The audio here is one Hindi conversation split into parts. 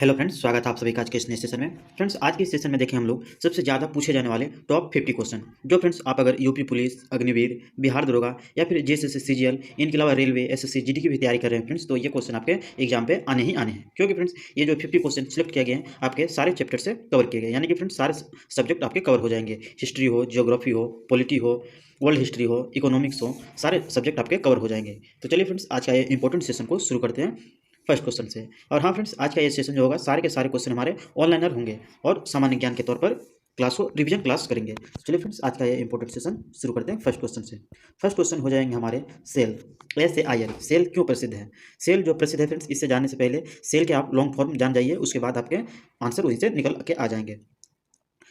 हेलो फ्रेंड्स, स्वागत है आप सभी का आज के इस नए सेशन में। फ्रेंड्स, आज के इस सेशन में देखें हम लोग सबसे ज़्यादा पूछे जाने वाले टॉप 50 क्वेश्चन। जो फ्रेंड्स आप अगर यूपी पुलिस, अग्निवीर, बिहार दरोगा या फिर जेएसएससी, सीजीएल, इनके अलावा रेलवे, एसएससी, जीडी की भी तैयारी कर रहे हैं फ्रेंड्स, तो ये क्वेश्चन आपके एग्जाम पे आने ही आने हैं। क्योंकि फ्रेंड्स ये जो 50 क्वेश्चन सिलेक्ट किए गए हैं आपके सारे चैप्टर से कवर किए गए, यानी कि फ्रेंड्स सारे सब्जेक्ट आपके कवर हो जाएंगे। हिस्ट्री हो, जियोग्राफी हो, पॉलिटी हो, वर्ल्ड हिस्ट्री हो, इकोनॉमिक्स हो, सारे सब्जेक्ट आपके कवर हो जाएंगे। तो चलिए फ्रेंड्स आज का ये इंपॉर्टेंट सेशन को शुरू करते हैं फर्स्ट क्वेश्चन से। और हाँ फ्रेंड्स, आज का ये सेशन जो होगा सारे के सारे क्वेश्चन हमारे ऑनलाइनर होंगे और सामान्य ज्ञान के तौर पर क्लास को रिवीजन क्लास करेंगे। चलिए फ्रेंड्स आज का ये इंपॉर्टेंट सेशन शुरू करते हैं फर्स्ट क्वेश्चन से। फर्स्ट क्वेश्चन हो जाएंगे हमारे सेल, SAIL। सेल क्यों प्रसिद्ध है? सेल जो प्रसिद्ध है फ्रेंड्स, इससे जानने से पहले सेल के आप लॉन्ग फॉर्म जान जाइए, उसके बाद आपके आंसर वहीं से निकल के आ जाएंगे।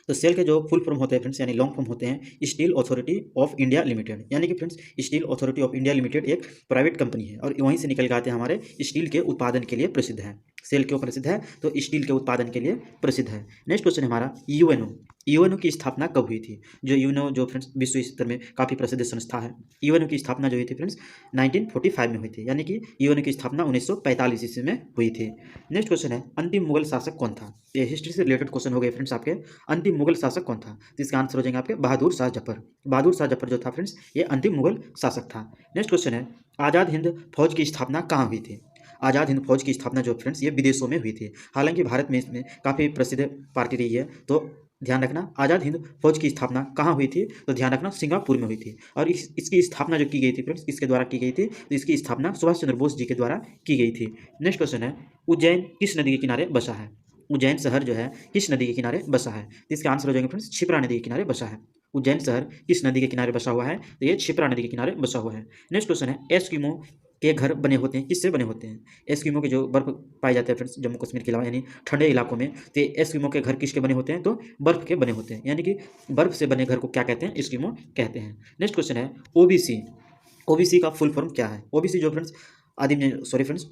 तो सेल के जो फुल फॉर्म होते हैं फ्रेंड्स, यानी लॉन्ग फॉर्म होते हैं steel authority of India limited. यानी कि friends steel authority of India limited एक प्राइवेट कंपनी है और वहीं से निकल के आते हैं, हमारे स्टील के उत्पादन के लिए प्रसिद्ध है। सेल क्यों प्रसिद्ध है? तो स्टील के उत्पादन के लिए प्रसिद्ध है। नेक्स्ट क्वेश्चन है हमारा यूएनओ। यूएनओ की स्थापना कब हुई थी? जो यूएनओ जो फ्रेंड्स विश्व स्तर में काफ़ी प्रसिद्ध संस्था है, यूएनओ की स्थापना जो हुई थी फ्रेंड्स 1945 में हुई थी। यानी कि यूएनओ की स्थापना 1945 ईस्वी में हुई थी। नेक्स्ट क्वेश्चन है अंतिम मुगल शासक कौन था? ये हिस्ट्री से रिलेटेड क्वेश्चन हो गए फ्रेंड्स आपके। अंतिम मुगल शासक कौन था? तो इसका आंसर हो जाएंगे आपके बहादुर शाह जफर। बहादुर शाह जफर जो था फ्रेंड्स, ये अंतिम मुगल शासक था। नेक्स्ट क्वेश्चन है आज़ाद हिंद फौज की स्थापना कहाँ हुई थी? आज़ाद हिंद फौज की स्थापना जो फ्रेंड्स ये विदेशों में हुई थी। हालांकि भारत में इसमें काफ़ी प्रसिद्ध पार्टी रही है, तो ध्यान रखना आज़ाद हिंद फौज की स्थापना कहाँ हुई थी? तो ध्यान रखना सिंगापुर में हुई थी। और इसकी स्थापना जो की गई थी फ्रेंड्स, किसके द्वारा की गई थी? तो इसकी स्थापना सुभाष चंद्र बोस जी के द्वारा की गई थी। नेक्स्ट क्वेश्चन है उज्जैन किस नदी के किनारे बसा है? उज्जैन शहर जो है किस नदी के किनारे बसा है? तो इसके आंसर हो जाएंगे फ्रेंड्स क्षिप्रा नदी के किनारे बसा है। उज्जैन शहर किस नदी के किनारे बसा हुआ है? तो ये क्षिप्रा नदी के किनारे बसा हुआ है। नेक्स्ट क्वेश्चन है एस्किमो के घर बने होते हैं किससे बने होते हैं? एस्किमो के जो बर्फ पाए जाते हैं फ्रेंड्स जम्मू कश्मीर के अलावा यानी ठंडे इलाकों में, तो एस्किमो के घर किसके बने होते हैं? तो बर्फ के बने होते हैं। यानी कि बर्फ से बने घर को क्या कहते हैं? एस्किमो कहते हैं। नेक्स्ट क्वेश्चन है ओबीसी। ओबीसी का फुल फॉर्म क्या है? ओबीसी जो फ्रेंड्स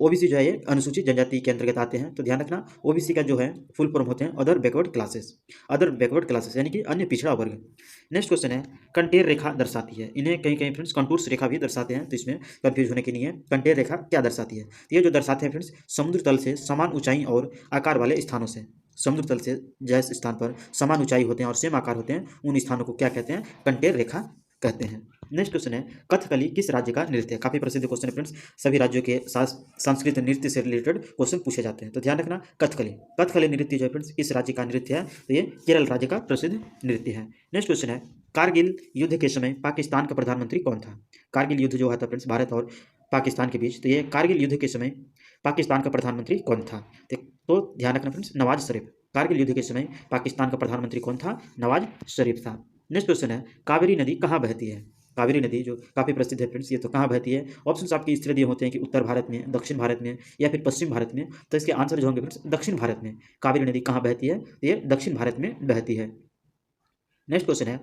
ओबीसी जो है ये अनुसूचित जनजाति के अंतर्गत आते हैं। तो ध्यान रखना ओबीसी का जो है फुल फॉर्म होते हैं other backward classes. Other backward classes यानी कि अन्य पिछड़ा वर्ग। नेक्स्ट क्वेश्चन है कंटेर रेखा दर्शाती है। इन्हें कहीं कहीं फ्रेंड्स कंटूर्स रेखा भी दर्शाते हैं, तो इसमें कंफ्यूज होने की नहीं है। कंटेर रेखा क्या दर्शाती है? तो ये जो दर्शाते हैं फ्रेंड्स समुद्र तल से समान ऊंचाई और आकार वाले स्थानों से, समुद्र तल से जिस स्थान पर समान ऊंचाई होते हैं और सेम आकार होते हैं, उन स्थानों को क्या कहते हैं? कंटेर रेखा कहते हैं। नेक्स्ट क्वेश्चन है कथकली किस राज्य का नृत्य है? काफी प्रसिद्ध क्वेश्चन है फ्रेंड्स, सभी राज्यों के संस्कृत नृत्य से रिलेटेड क्वेश्चन पूछे जाते हैं। तो ध्यान रखना कथकली, कथकली नृत्य जो है फ्रेंड्स किस राज्य का नृत्य है? तो ये केरल राज्य का प्रसिद्ध नृत्य है। नेक्स्ट क्वेश्चन है कारगिल युद्ध के समय पाकिस्तान का प्रधानमंत्री कौन था? कारगिल युद्ध जो हुआ था फ्रेंड्स भारत और पाकिस्तान के बीच, तो ये कारगिल युद्ध के समय पाकिस्तान का प्रधानमंत्री कौन था? तो ध्यान रखना फ्रेंड्स नवाज शरीफ। कारगिल युद्ध के समय पाकिस्तान का प्रधानमंत्री कौन था? नवाज शरीफ था। नेक्स्ट क्वेश्चन है कावेरी नदी कहाँ बहती है? कावेरी नदी जो काफ़ी प्रसिद्ध है फ्रेंड्स, ये तो कहाँ बहती है? ऑप्शंस आपके इस तरह दिए होते हैं कि उत्तर भारत में, दक्षिण भारत में या फिर पश्चिम भारत में। तो इसके आंसर जो होंगे फ्रेंड्स दक्षिण भारत में। कावेरी नदी कहाँ बहती है? तो ये दक्षिण भारत में बहती है। नेक्स्ट क्वेश्चन है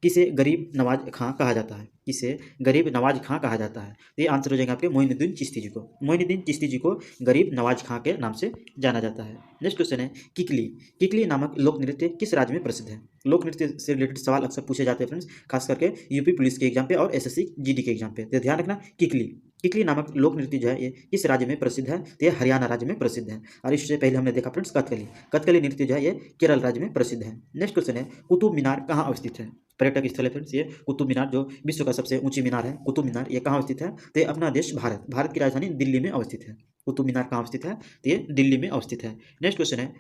किसे गरीब नवाज खां कहा जाता है? किसे गरीब नवाज खां कहा जाता है? तो ये आंसर हो जाएगा आपके मोइनुद्दीन चिश्ती जी को। मोइनुद्दीन चिश्ती जी को गरीब नवाज खां के नाम से जाना जाता है। नेक्स्ट क्वेश्चन है किकली। किकली नामक लोक नृत्य किस राज्य में प्रसिद्ध है? लोक नृत्य से रिलेटेड सवाल अक्सर पूछे जाते हैं फ्रेंड्स, खास करके यूपी पुलिस के एग्जाम पे और एसएससी जीडी के एग्जाम पे। तो ध्यान रखना किकली, किकली नामक लोक नृत्य जो है ये किस राज्य में प्रसिद्ध है? तो ये हरियाणा राज्य में प्रसिद्ध है। और इससे पहले हमने देखा फ्रेंड्स कथकली, कथकली नृत्य जो है ये केरल राज्य में प्रसिद्ध है। नेक्स्ट क्वेश्चन है कुतुब मीनार कहाँ अवस्थित है? पर्यटक स्थल है फ्रेंड्स ये कुतुब मीनार, जो विश्व का सबसे ऊंची मीनार है कुतुब मीनार, ये कहाँ अवस्थित है? तो ये अपना देश भारत, भारत की राजधानी दिल्ली में अवस्थित है। कुतुब मीनार कहाँ अवस्थित है? तो ये दिल्ली में अवस्थित है। नेक्स्ट क्वेश्चन है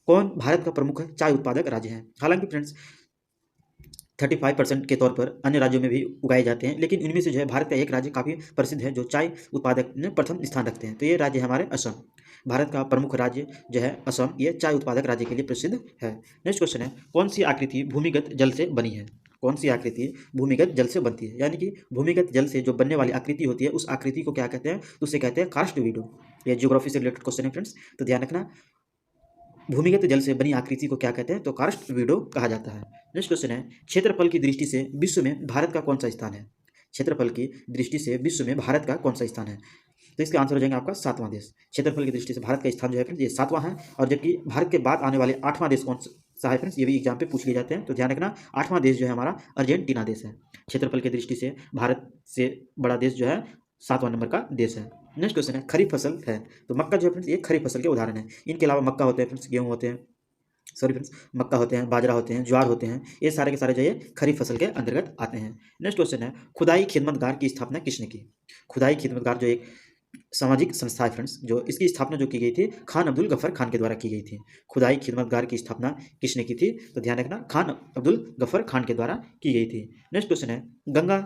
कौन भारत का प्रमुख चाय उत्पादक राज्य है? हालांकि फ्रेंड्स 35% के तौर पर अन्य राज्यों में भी उगाए जाते हैं, लेकिन इनमें से जो है भारत का एक राज्य काफ़ी प्रसिद्ध है जो चाय उत्पादक में प्रथम स्थान रखते हैं। तो ये राज्य है हमारे असम। भारत का प्रमुख राज्य जो है असम, ये चाय उत्पादक राज्य के लिए प्रसिद्ध है। नेक्स्ट क्वेश्चन है कौन सी आकृति भूमिगत जल से बनी है? कौन सी आकृति भूमिगत जल से बनती है? यानी कि भूमिगत जल से जो बनने वाली आकृति होती है उस आकृति को क्या कहते हैं? तो उसे कहते हैं कार्स्ट वीडो। ये ज्योग्राफी से रिलेटेड क्वेश्चन है फ्रेंड्स, तो ध्यान रखना भूमिगत जल से बनी आकृति को क्या कहते हैं? तो कार्स्ट वीडो कहा जाता है। नेक्स्ट क्वेश्चन है क्षेत्रफल की दृष्टि से विश्व में भारत का कौन सा स्थान है? क्षेत्रफल की दृष्टि से विश्व में भारत का कौन सा स्थान है? तो इसका आंसर हो जाएगा आपका 7वां देश। क्षेत्रफल की दृष्टि से भारत का स्थान जो है फ्रेंड्स ये 7वां है। और जबकि भारत के बाद आने वाले 8वां देश कौन सा है फ्रेंड्स, ये भी एग्जाम पे पूछ लिए जाते हैं। तो ध्यान रखना 8वां देश जो है हमारा अर्जेंटीना देश है। क्षेत्रफल की दृष्टि से भारत से बड़ा देश जो है 7वां नंबर का देश है। नेक्स्ट क्वेश्चन है खरीफ फसल है, तो मक्का जो है फ्रेंड्स ये खरीफ फसल के उदाहरण है। इनके अलावा मक्का होते हैं फ्रेंड्स, गेहूँ होते हैं, सॉरी फ्रेंड्स, मक्का होते हैं, बाजरा होते हैं, ज्वार होते हैं, ये सारे के सारे जो ये खरीफ फसल के अंतर्गत आते हैं। नेक्स्ट क्वेश्चन है खुदाई खिदमतगार की स्थापना किसने की? खुदाई खिदमतगार जो एक सामाजिक संस्था है फ्रेंड्स, जो इसकी स्थापना जो की गई थी खान अब्दुल गफर खान के द्वारा की गई थी। खुदाई खिदमतगार की स्थापना किसने की थी? तो ध्यान रखना खान अब्दुल गफर खान के द्वारा की गई थी। नेक्स्ट क्वेश्चन है गंगा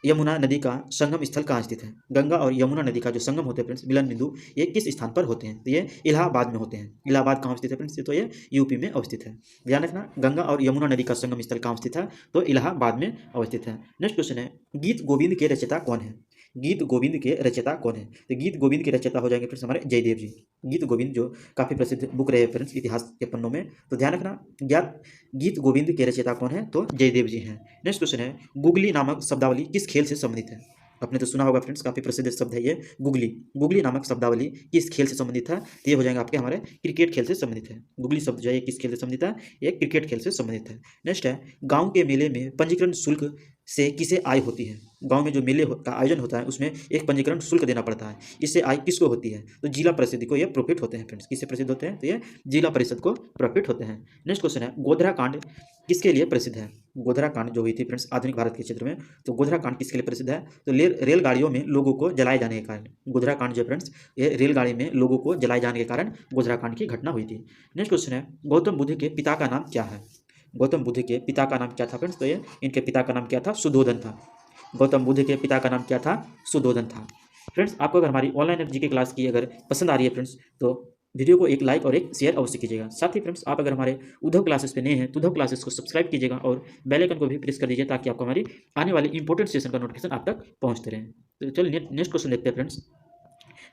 यमुना नदी का संगम स्थल कहाँ स्थित है? गंगा और यमुना नदी का जो संगम होते हैं फ्रेंड्स, मिलन बिंदु, ये किस स्थान पर होते हैं? तो ये इलाहाबाद में होते हैं। इलाहाबाद कहाँ स्थित है फ्रेंड्स? तो ये यूपी में अवस्थित है। ध्यान रखना गंगा और यमुना नदी का संगम स्थल कहाँ स्थित है? तो इलाहाबाद में अवस्थित है। नेक्स्ट क्वेश्चन है गीत गोविंद के रचयिता कौन है? गीत गोविंद के रचयिता कौन है? तो गीत गोविंद के रचयिता हो जाएंगे फ्रेंड्स हमारे जयदेव जी। गीत गोविंद जो काफ़ी प्रसिद्ध बुक रहे फ्रेंड्स इतिहास के पन्नों में, तो ध्यान रखना गीत गोविंद के रचयिता कौन है? तो जयदेव जी हैं। नेक्स्ट क्वेश्चन है गुगली नामक शब्दावली किस खेल से संबंधित है? आपने तो सुना होगा फ्रेंड्स, काफ़ी प्रसिद्ध शब्द है ये गुगली। गुगली नामक शब्दावली किस खेल से संबंधित है? तो ये हो जाएगा आपके हमारे क्रिकेट खेल से संबंधित है। गुगली शब्द जो है किस खेल से संबंधित है? ये क्रिकेट खेल से संबंधित है। नेक्स्ट है गाँव के मेले में पंजीकरण शुल्क से किसे आय होती है? गांव में जो मेले का आयोजन होता है उसमें एक पंजीकरण शुल्क देना पड़ता है, इससे आय किसको होती है? तो जिला परिषद को ये प्रॉफिट होते हैं फ्रेंड्स। किससे प्रसिद्ध होते हैं? तो ये जिला परिषद को प्रॉफिट होते हैं। नेक्स्ट क्वेश्चन है गोधरा कांड किसके लिए प्रसिद्ध है? गोधरा कांड जो हुई थी फ्रेंड्स आधुनिक भारत के क्षेत्र में, तो गोधरा कांड किसके लिए प्रसिद्ध है? तो रेलगाड़ियों में लोगों को जलाए जाने के कारण गोधरा कांड जो फ्रेंड्स ये रेलगाड़ी में लोगों को जलाए जाने के कारण गोधरा कांड की घटना हुई थी। नेक्स्ट क्वेश्चन है गौतम बुद्ध के पिता का नाम क्या है? गौतम बुद्ध के पिता का नाम क्या था फ्रेंड्स? तो ये इनके पिता का नाम क्या था? सुधोधन था। गौतम बुद्ध के पिता का नाम क्या था? सुधोधन था। फ्रेंड्स आपको अगर हमारी ऑनलाइन जीके क्लास की अगर पसंद आ रही है फ्रेंड्स, तो वीडियो को एक लाइक और एक शेयर अवश्य कीजिएगा। साथ ही फ्रेंड्स आप अगर हमारे उद्धव क्लासेस पे नए हैं तो उद्धव क्लासेस को सब्सक्राइब कीजिएगा और बेल आइकन को भी प्रेस कर दीजिए ताकि आपको हमारी आने वाली इंपॉर्टेंट सेशन का नोटिफिकेशन आप तक पहुंचते रहे। तो चलिए नेक्स्ट क्वेश्चन देखते हैं फ्रेंड्स।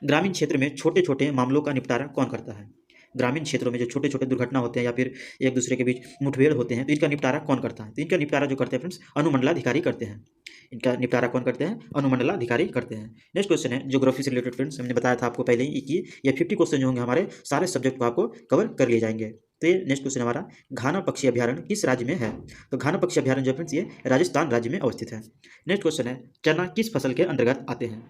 ग्रामीण क्षेत्र में छोटे छोटे मामलों का निपटारा कौन करता है? ग्रामीण क्षेत्रों में जो छोटे छोटे दुर्घटना होते हैं या फिर एक दूसरे के बीच मुठभेड़ होते हैं तो इनका निपटारा कौन करता है? तो इनका निपटारा जो करते हैं फ्रेंड्स अनुमंडलाधिकारी करते हैं। इनका निपटारा कौन करते हैं? अनुमंडलाधिकारी करते हैं। नेक्स्ट क्वेश्चन है ज्योग्राफी से रिलेटेड फ्रेंड्स, हमने बताया था आपको पहले ही कि ये 50 क्वेश्चन जो होंगे हमारे सारे सब्जेक्ट को आपको कवर कर लिए जाएंगे। तो ये नेक्स्ट क्वेश्चन हमारा घाना पक्षी अभ्यारण्य किस राज्य में है? तो घाना पक्षी अभ्यारण्य जो फ्रेंड्स ये राजस्थान राज्य में अवस्थित है। नेक्स्ट क्वेश्चन है चना किस फसल के अंतर्गत आते हैं?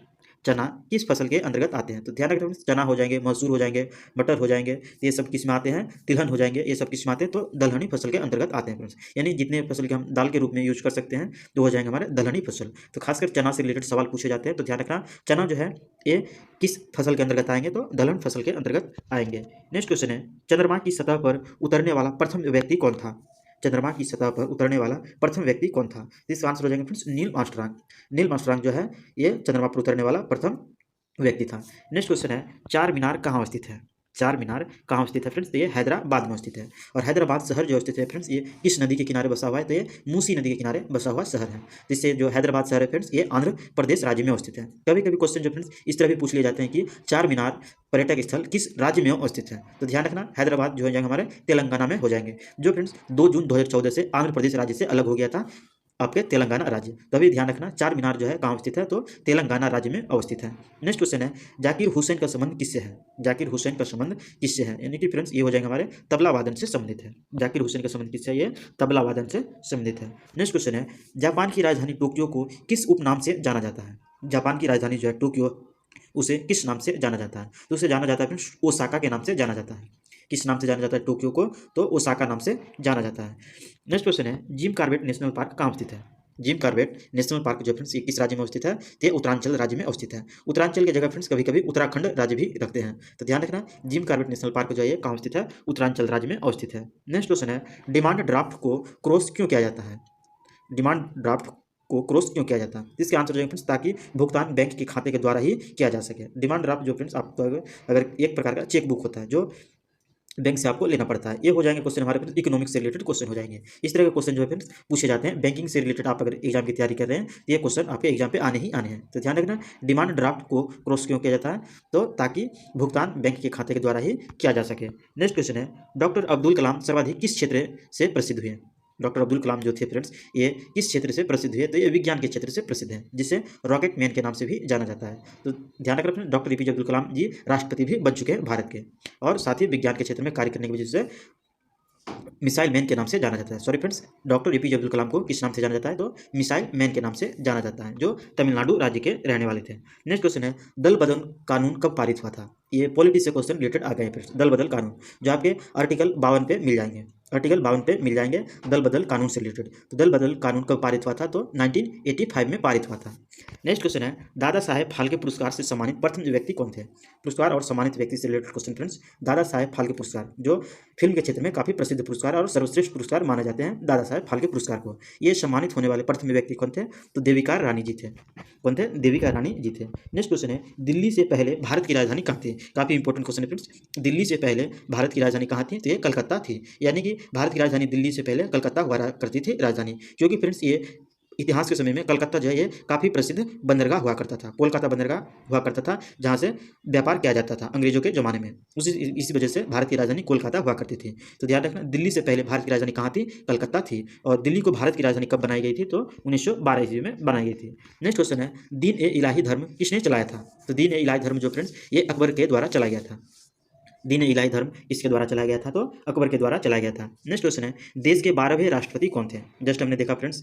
चना किस फसल के अंतर्गत आते हैं? तो ध्यान रखना चना हो जाएंगे, मसूर हो जाएंगे, मटर हो जाएंगे, ये सब किस में आते हैं? तिलहन हो जाएंगे, ये सब किस में आते हैं? तो दलहनी फसल के अंतर्गत आते हैं फ्रेंड्स। यानी जितने फसल के हम दाल के रूप में यूज कर सकते हैं तो हो जाएंगे हमारे दलहनी फसल। तो खासकर चना से रिलेटेड सवाल पूछे जाते हैं, तो ध्यान रखना चना जो है ये किस फसल के अंतर्गत आएंगे? तो दलहन फसल के अंतर्गत आएंगे। नेक्स्ट क्वेश्चन है चंद्रमा की सतह पर उतरने वाला प्रथम व्यक्ति कौन था? चंद्रमा की सतह पर उतरने वाला प्रथम व्यक्ति कौन था? इसका आंसर हो जाएंगे friends Neil Armstrong. Neil Armstrong जो है ये चंद्रमा पर उतरने वाला प्रथम व्यक्ति था। नेक्स्ट क्वेश्चन है चार मीनार कहाँ अवस्थित है? चार मीनार कहाँ अवस्थित है फ्रेंड्स? तो ये हैदराबाद में अवस्थित है। और हैदराबाद शहर जो स्थित है फ्रेंड्स ये किस नदी के किनारे बसा हुआ है? तो ये मूसी नदी के किनारे बसा हुआ शहर है, जिससे जो हैदराबाद शहर है फ्रेंड्स ये आंध्र प्रदेश राज्य में अवस्थित है। कभी कभी क्वेश्चन जो फ्रेंड्स इस तरह भी पूछ लिए जाते हैं कि चार मीनार पर्यटक स्थल किस राज्य में अवस्थित है? तो ध्यान रखना हैदराबाद जो है हमारे तेलंगाना में हो जाएंगे, जो फ्रेंड्स 2 जून 2014 से आंध्र प्रदेश राज्य से अलग हो गया था आपके तेलंगाना राज्य। तो अभी ध्यान रखना चार मीनार जो है कहाँ अवस्थित है? तो तेलंगाना राज्य में अवस्थित है। नेक्स्ट क्वेश्चन है जाकिर हुसैन का संबंध किससे है? जाकिर हुसैन का संबंध किससे है? यानी कि फ्रेंड्स ये हो जाएगा हमारे तबला वादन से संबंधित है। जाकिर हुसैन का संबंध किससे है? ये तबला वादन से संबंधित है। नेक्स्ट क्वेश्चन है जापान की राजधानी टोक्यो को किस उपनाम से जाना जाता है? जापान की राजधानी जो है टोक्यो उसे किस नाम से जाना जाता है? तो उसे जाना जाता है फ्रेंड्स ओसाका के नाम से जाना जाता है। किस नाम से जाना जाता है टोक्यो को? तो ओसाका नाम से जाना जाता है। नेक्स्ट क्वेश्चन है जिम कॉर्बेट नेशनल पार्क कहाँ स्थित है? जिम कॉर्बेट नेशनल पार्क जो फ्रेंड्स ये किस राज्य में अवस्थित है? ये उत्तरांचल राज्य में अवस्थित है। उत्तरांचल की जगह फ्रेंड्स कभी कभी उत्तराखंड राज्य भी रखते हैं, तो ध्यान रखना जिम कॉर्बेट नेशनल पार्क जो है कहाँ अवस्थित है? उत्तरांचल राज्य में अवस्थित है। नेक्स्ट क्वेश्चन है डिमांड ड्राफ्ट को क्रॉस क्यों किया जाता है? डिमांड ड्राफ्ट को क्रॉस क्यों किया जाता है? इसके आंसर जो फ्रेंड्स ताकि भुगतान बैंक के खाते के द्वारा ही किया जा सके। डिमांड ड्राफ्ट जो फ्रेंड्स आपको अगर एक प्रकार का चेक बुक होता है जो बैंक से आपको लेना पड़ता है। ये हो जाएंगे क्वेश्चन हमारे फ्रेंड्स इकोनॉमिक्स से रिलेटेड क्वेश्चन हो जाएंगे। इस तरह के क्वेश्चन जो है फ्रेंड्स पूछे जाते हैं बैंकिंग से रिलेटेड। आप अगर एग्जाम की तैयारी कर रहे हैं तो ये क्वेश्चन आपके एग्जाम पे आने ही आने हैं। तो ध्यान रखना डिमांड ड्राफ्ट को क्रॉस क्यों किया जाता है? तो ताकि भुगतान बैंक के खाते के द्वारा ही किया जा सके। नेक्स्ट क्वेश्चन है डॉक्टर अब्दुल कलाम सर्वाधिक किस क्षेत्र से प्रसिद्ध हुए? डॉक्टर अब्दुल कलाम जो थे फ्रेंड्स ये किस क्षेत्र से प्रसिद्ध हुए? तो ये विज्ञान के क्षेत्र से प्रसिद्ध है, जिसे रॉकेट मैन के नाम से भी जाना जाता है। तो ध्यान रखना डॉक्टर APJ अब्दुल कलाम जी राष्ट्रपति भी बन चुके हैं भारत के, और साथ ही विज्ञान के क्षेत्र में कार्य करने की वजह से मिसाइल मैन के नाम से जाना जाता है। Sorry friends, doctor APJ Abdul Kalam को किस नाम से जाना जाता है? तो मिसाइल मैन के नाम से जाना जाता है, जो तमिलनाडु राज्य के रहने वाले थे। नेक्स्ट क्वेश्चन है, दल बदल कानून कब पारित हुआ था? ये पॉलिटिक्स से क्वेश्चन रिलेटेड आ गए हैं फ्रेंड्स। दल बदल कानून जो आपके आर्टिकल 52 पे मिल जाएंगे, आर्टिकल 52 पे मिल जाएंगे दल बदल कानून से रिलेटेड। तो दल बदल कानून कब पारित हुआ था? तो 1985 में पारित हुआ था। नेक्स्ट क्वेश्चन है, दादा साहेब फाल्के पुरस्कार से सम्मानित प्रथम व्यक्ति कौन थे? पुरस्कार और सम्मानित व्यक्ति से related question friends. Dada Saheb Phalke पुरस्कार जो फिल्म के क्षेत्र में काफी प्रसिद्ध पुरस्कार और सर्वश्रेष्ठ पुरस्कार माने जाते हैं दादा साहेब फाल्के पुरस्कार को। ये सम्मानित होने वाले प्रथम व्यक्ति कौन थे? तो देविका रानी जी थे। कौन थे? देविका रानी जी थे। नेक्स्ट क्वेश्चन है, दिल्ली से पहले भारत की राजधानी कहाँ थी? काफी इंपॉर्टेंट क्वेश्चन है फ्रेंड्स। दिल्ली से पहले भारत की राजधानी कहाँ थी? तो ये कलकत्ता थी। यानी कि भारत की राजधानी दिल्ली से पहले कलकत्ता हुआ करती थी राजधानी, क्योंकि फ्रेंड्स ये इतिहास के समय में कलकत्ता जो है ये काफ़ी प्रसिद्ध बंदरगाह हुआ करता था। कोलकाता बंदरगाह हुआ करता था जहाँ से व्यापार किया जाता था अंग्रेजों के ज़माने में। इसी वजह से भारत की राजधानी कोलकाता हुआ करती थी। तो ध्यान रखना, दिल्ली से पहले भारत की राजधानी कहाँ थी? कलकत्ता थी। और दिल्ली को भारत की राजधानी कब बनाई गई थी? तो 1912 ईस्वी में बनाई गई थी। नेक्स्ट क्वेश्चन है, दीन ए इलाही धर्म किसने चलाया था? तो दीन ए इलाही धर्म जो फ्रेंड्स ये अकबर के द्वारा चलाया गया था। दीन इलाही धर्म किसके द्वारा चलाया गया था? तो अकबर के द्वारा चलाया गया था। नेक्स्ट क्वेश्चन है, देश के 12वें राष्ट्रपति कौन थे? जस्ट हमने देखा फ्रेंड्स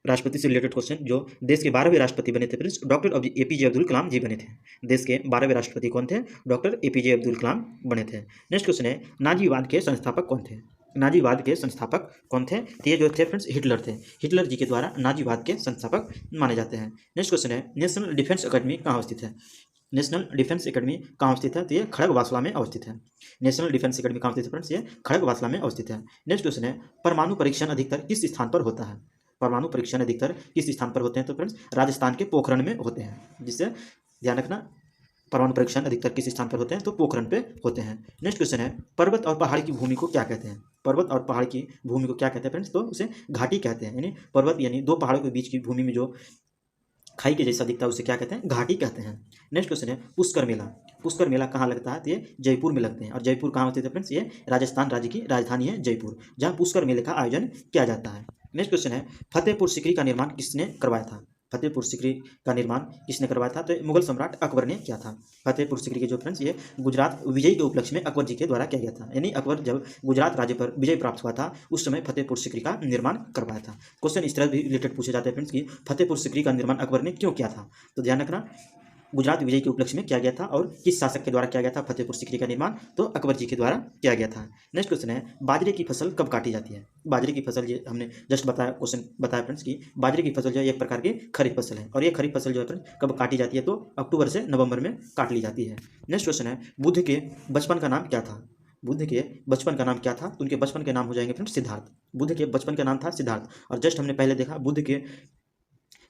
राष्ट्रपति से रिलेटेड क्वेश्चन, जो देश के 12वें राष्ट्रपति बने थे फ्रेंड्स डॉक्टर एपीजे अब्दुल कलाम जी बने थे। देश के 12वें राष्ट्रपति कौन थे? डॉक्टर एपीजे अब्दुल कलाम बने थे। नेक्स्ट क्वेश्चन है, नाजीवाद के संस्थापक कौन थे? नाजीवाद के संस्थापक कौन थे? तो ये जो थे फ्रेंड्स हिटलर थे। हिटलर जी के द्वारा नाजीवाद के संस्थापक माने जाते हैं। नेक्स्ट क्वेश्चन है, नेशनल डिफेंस अकेडमी कहाँ स्थित है? नेशनल डिफेंस एकेडमी कहाँ स्थित है? तो ये खड़गवासला में अवस्थित है। नेशनल डिफेंस एकेडमी कहाँ स्थित है फ्रेंड्स? ये खड़गवासला में अवस्थित है। नेक्स्ट क्वेश्चन है, परमाणु परीक्षण अधिकतर किस स्थान पर होता है? परमाणु परीक्षण अधिकतर किस स्थान पर होते हैं? तो फ्रेंड्स राजस्थान के पोखरण में होते हैं। जिससे ध्यान रखना, परमाणु परीक्षण अधिकतर किस स्थान पर होते हैं? तो पोखरण पे होते हैं। नेक्स्ट क्वेश्चन है, पर्वत और पहाड़ की भूमि को क्या कहते हैं? पर्वत और पहाड़ की भूमि को क्या कहते हैं फ्रेंड्स? तो उसे घाटी कहते हैं। यानी पर्वत यानी दो पहाड़ों के बीच की भूमि में जो खाई के जैसा दिखता है उसे क्या कहते हैं? घाटी कहते हैं। नेक्स्ट क्वेश्चन है, पुष्कर मेला। पुष्कर मेला कहाँ लगता है? तो ये जयपुर में लगते हैं। और जयपुर कहाँ होते थे फ्रेंड्स? ये राजस्थान राज्य की राजधानी है जयपुर, जहाँ पुष्कर मेले का आयोजन किया जाता है। नेक्स्ट क्वेश्चन है, फतेहपुर सीकरी का निर्माण किसने करवाया था? फतेहपुर सीकरी का निर्माण किसने करवाया था? तो मुगल सम्राट अकबर ने किया था। फतेहपुर सीकरी के जो फ्रेंड्स ये गुजरात विजय के उपलक्ष्य में अकबर जी के द्वारा किया गया था। यानी अकबर जब गुजरात राज्य पर विजय प्राप्त हुआ था उस समय फतेहपुर सीकरी का निर्माण करवाया था। क्वेश्चन इस तरह भी रिलेटेड पूछे जाते हैं फ्रेंड्स कि फतेहपुर सीकरी का निर्माण अकबर ने क्यों किया था? तो ध्यान रखना, गुजरात विजय के उपलक्ष्य में किया गया था। और किस शासक के द्वारा किया गया था फतेहपुर सीकरी का निर्माण? तो अकबर जी के द्वारा किया गया था। नेक्स्ट क्वेश्चन है, बाजरे की फसल कब काटी जाती है? बाजरे की फसल, ये हमने जस्ट बताया क्वेश्चन बताया फ्रेंड्स कि बाजरे की फसल जो है एक प्रकार की खरीफ फसल है। और ये खरीफ फसल जो है फ्रेंड्स कब काटी जाती है? तो अक्टूबर से नवंबर में काट ली जाती है। नेक्स्ट क्वेश्चन है, बुद्ध के बचपन का नाम क्या था? बुद्ध के बचपन का नाम क्या था? तो उनके बचपन के नाम हो जाएंगे फ्रेंड्स सिद्धार्थ। बुद्ध के बचपन का नाम था सिद्धार्थ। और जस्ट हमने पहले देखा बुद्ध के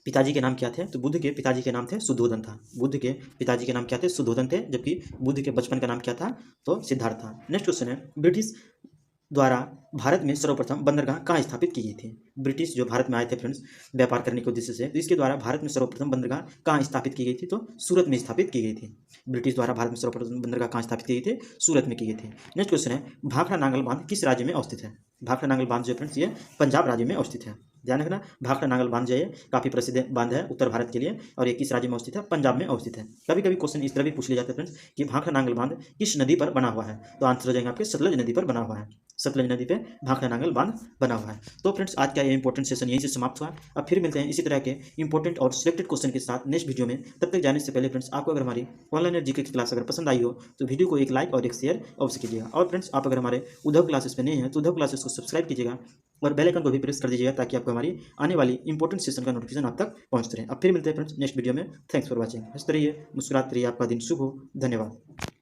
पिताजी के नाम क्या थे? तो बुद्ध के पिताजी के नाम थे सुद्धोधन था। बुद्ध के पिताजी के नाम क्या थे? सुद्धोधन थे। जबकि बुद्ध के बचपन का नाम क्या था? तो सिद्धार्थ था। नेक्स्ट क्वेश्चन है, ब्रिटिश द्वारा भारत में सर्वप्रथम बंदरगाह कहाँ स्थापित की गई थी? ब्रिटिश जो भारत में आए थे फ्रेंड्स व्यापार करने के उद्देश्य से, तो इसके द्वारा भारत में सर्वप्रथम बंदरगाह कहाँ स्थापित की गई थी? तो सूरत में स्थापित की गई थी। ब्रिटिश द्वारा भारत में सर्वप्रथम बंदरगाह कहाँ स्थापित की गई थी? सूरत में की गई थी। नेक्स्ट क्वेश्चन है, भाखड़ा नांगल बांध किस राज्य में अवस्थित है? भाखड़ा नांगल बांध जो फ्रेंड्स ये पंजाब राज्य में अवस्थित है। ध्यान रखना, भाखड़ा नांगल बांध जो है काफी प्रसिद्ध बांध है उत्तर भारत के लिए। और ये किस राज्य में अवस्थित है? पंजाब में अवस्थित है। कभी कभी क्वेश्चन इस तरह भी पूछ ले जाते हैं फ्रेंड्स कि भाखड़ा नांगल बांध किस नदी पर बना हुआ है? तो आंसर हो जाएगा आपके सतलज नदी पर बना हुआ है। सतलज नदी पे भाखड़ा नांगल बांध बना हुआ है। तो फ्रेंड्स आज का ये इंपॉर्टेंट सेशन यहीं से समाप्त हुआ। अब फिर मिलते हैं इसी तरह के इंपॉर्टेंट और सिलेक्टेड क्वेश्चन के साथ नेक्स्ट वीडियो में। तब तक जाने से पहले फ्रेंड्स आपको अगर हमारी ऑनलाइन जीके की क्लास अगर पसंद आई हो तो वीडियो को एक लाइक और एक शेयर अवश्य कीजिएगा। और फ्रेंड्स आप अगर हमारे उद्धव क्लासेस पे नए हैं तो उद्धव क्लासेस को सब्सक्राइब कीजिएगा और बेल आइकन को भी प्रेस कर दीजिएगा ताकि आपको हमारी आने वाली इंपॉर्टेंट सेशन का नोटिफिकेशन आप तक पहुंचते रहे। अब फिर मिलते हैं फ्रेंड्स नेक्स्ट वीडियो में। Thanks for watching. हंसते रहिए, मुस्कुराते रहिए। आपका दिन शुभ हो। धन्यवाद।